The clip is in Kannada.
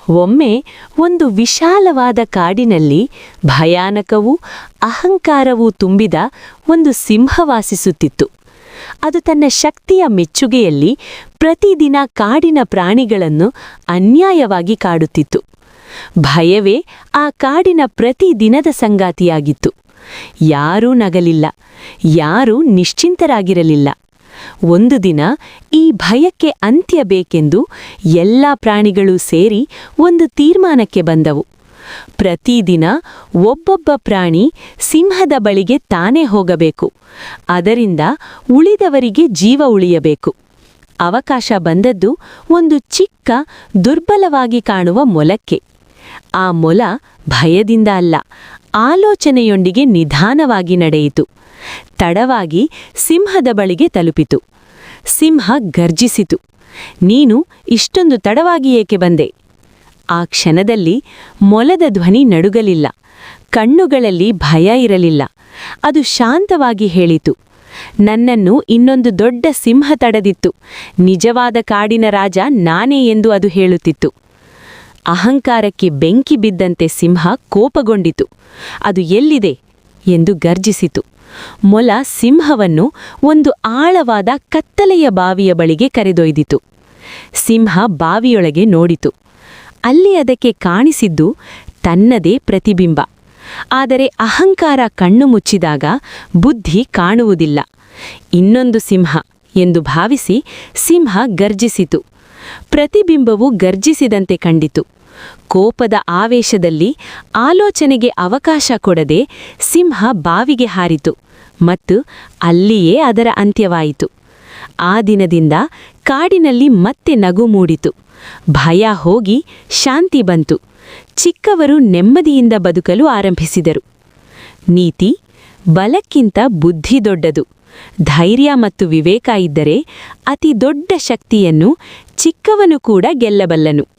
ಒಮ್ಮೆ ಒಂದು ವಿಶಾಲವಾದ ಕಾಡಿನಲ್ಲಿ ಭಯಾನಕವೂ ಅಹಂಕಾರವೂ ತುಂಬಿದ ಒಂದು ಸಿಂಹ ವಾಸಿಸುತ್ತಿತ್ತು. ಅದು ತನ್ನ ಶಕ್ತಿಯ ಮೆಚ್ಚುಗೆಯಲ್ಲಿ ಪ್ರತಿದಿನ ಕಾಡಿನ ಪ್ರಾಣಿಗಳನ್ನು ಅನ್ಯಾಯವಾಗಿ ಕಾಡುತ್ತಿತ್ತು. ಭಯವೇ ಆ ಕಾಡಿನ ಪ್ರತಿದಿನದ ಸಂಗಾತಿಯಾಗಿತ್ತು. ಯಾರೂ ನಗಲಿಲ್ಲ, ಯಾರೂ ನಿಶ್ಚಿಂತರಾಗಿರಲಿಲ್ಲ. ಒಂದು ದಿನ ಈ ಭಯಕ್ಕೆ ಅಂತ್ಯ ಬೇಕೆಂದು ಎಲ್ಲ ಪ್ರಾಣಿಗಳೂ ಸೇರಿ ಒಂದು ತೀರ್ಮಾನಕ್ಕೆ ಬಂದವು. ಪ್ರತಿದಿನ ಒಬ್ಬೊಬ್ಬ ಪ್ರಾಣಿ ಸಿಂಹದ ಬಳಿಗೆ ತಾನೇ ಹೋಗಬೇಕು. ಅದರಿಂದ ಉಳಿದವರಿಗೆ ಜೀವ ಉಳಿಯಬೇಕು. ಅವಕಾಶ ಬಂದದ್ದು ಒಂದು ಚಿಕ್ಕ, ದುರ್ಬಲವಾಗಿ ಕಾಣುವ ಮೊಲಕ್ಕೆ. ಆ ಮೊಲ ಭಯದಿಂದ ಅಲ್ಲ, ಆಲೋಚನೆಯೊಂದಿಗೆ ನಿಧಾನವಾಗಿ ನಡೆಯಿತು. ತಡವಾಗಿ ಸಿಂಹದ ಬಳಿಗೆ ತಲುಪಿತು. ಸಿಂಹ ಗರ್ಜಿಸಿತು, "ನೀನು ಇಷ್ಟೊಂದು ತಡವಾಗಿ ಏಕೆ ಬಂದೆ?" ಆ ಕ್ಷಣದಲ್ಲಿ ಮೊಲದ ಧ್ವನಿ ನಡುಗಲಿಲ್ಲ, ಕಣ್ಣುಗಳಲ್ಲಿ ಭಯ ಇರಲಿಲ್ಲ. ಅದು ಶಾಂತವಾಗಿ ಹೇಳಿತು, "ನನ್ನನ್ನು ಇನ್ನೊಂದು ದೊಡ್ಡ ಸಿಂಹ ತಡೆದಿತ್ತು. ನಿಜವಾದ ಕಾಡಿನ ರಾಜ ನಾನೇ ಎಂದು ಅದು ಹೇಳುತ್ತಿತ್ತು." ಅಹಂಕಾರಕ್ಕೆ ಬೆಂಕಿ ಬಿದ್ದಂತೆ ಸಿಂಹ ಕೋಪಗೊಂಡಿತು. ಅದು ಎಲ್ಲಿದೆ ಎಂದು ಗರ್ಜಿಸಿತು. ಮೊಲ ಸಿಂಹವನ್ನು ಒಂದು ಆಳವಾದ ಕತ್ತಲೆಯ ಬಾವಿಯ ಬಳಿಗೆ ಕರೆದೊಯ್ದಿತು. ಸಿಂಹ ಬಾವಿಯೊಳಗೆ ನೋಡಿತು. ಅಲ್ಲಿ ಅದಕ್ಕೆ ಕಾಣಿಸಿದ್ದು ತನ್ನದೇ ಪ್ರತಿಬಿಂಬ. ಆದರೆ ಅಹಂಕಾರ ಕಣ್ಣು ಮುಚ್ಚಿದಾಗ ಬುದ್ಧಿ ಕಾಣುವುದಿಲ್ಲ. ಇನ್ನೊಂದು ಸಿಂಹ ಎಂದು ಭಾವಿಸಿ ಸಿಂಹ ಗರ್ಜಿಸಿತು. ಪ್ರತಿಬಿಂಬವು ಗರ್ಜಿಸಿದಂತೆ ಕಂಡಿತು. ಕೋಪದ ಆವೇಶದಲ್ಲಿ ಆಲೋಚನೆಗೆ ಅವಕಾಶ ಕೊಡದೆ ಸಿಂಹ ಬಾವಿಗೆ ಹಾರಿತು ಮತ್ತು ಅಲ್ಲಿಯೇ ಅದರ ಅಂತ್ಯವಾಯಿತು. ಆ ದಿನದಿಂದ ಕಾಡಿನಲ್ಲಿ ಮತ್ತೆ ನಗು ಮೂಡಿತು. ಭಯ ಹೋಗಿ ಶಾಂತಿ ಬಂತು. ಚಿಕ್ಕವರು ನೆಮ್ಮದಿಯಿಂದ ಬದುಕಲು ಆರಂಭಿಸಿದರು. ನೀತಿ: ಬಲಕ್ಕಿಂತ ಬುದ್ಧಿ ದೊಡ್ಡದು. ಧೈರ್ಯ ಮತ್ತು ವಿವೇಕ ಇದ್ದರೆ ಅತಿ ದೊಡ್ಡ ಶಕ್ತಿಯನ್ನು ಚಿಕ್ಕವನು ಕೂಡ ಗೆಲ್ಲಬಲ್ಲನು.